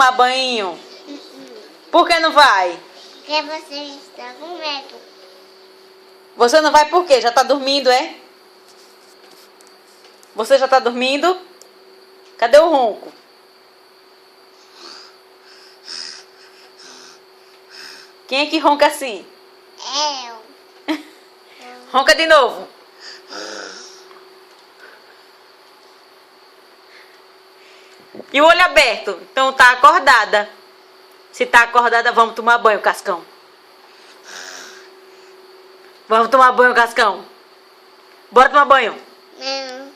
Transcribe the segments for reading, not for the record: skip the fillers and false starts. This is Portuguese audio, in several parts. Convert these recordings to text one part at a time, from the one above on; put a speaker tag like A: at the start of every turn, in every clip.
A: tomar banho? Por que não vai?
B: Porque você está com medo.
A: Você não vai por quê? Já tá dormindo, é? Você já tá dormindo? Cadê o ronco? Quem é que ronca assim?
B: Eu.
A: Ronca de novo. E o olho aberto? Então tá acordada. Se tá acordada, vamos tomar banho, Cascão. Vamos tomar banho, Cascão. Bora tomar banho.
B: Não.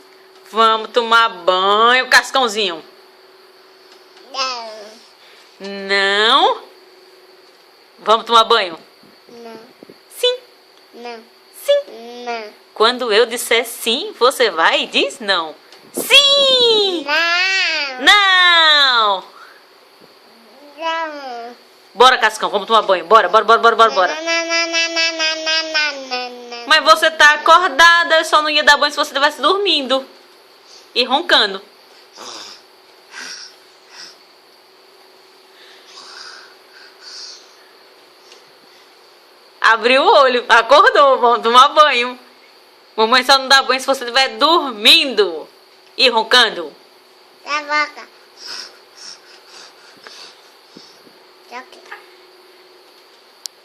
A: Vamos tomar banho, Cascãozinho.
B: Não.
A: Não? Vamos tomar banho?
B: Não.
A: Sim.
B: Não.
A: Sim.
B: Não.
A: Quando eu disser sim, você vai e diz não. Sim!
B: Não.
A: Não!
B: Não.
A: Bora, Cascão, vamos tomar banho. Bora. Mas você tá acordada, eu só não ia dar banho se você estivesse dormindo. E roncando. Abriu o olho, acordou, vamos tomar banho. Mamãe só não dá banho se você estiver dormindo e roncando.
B: Da vaca. Aqui.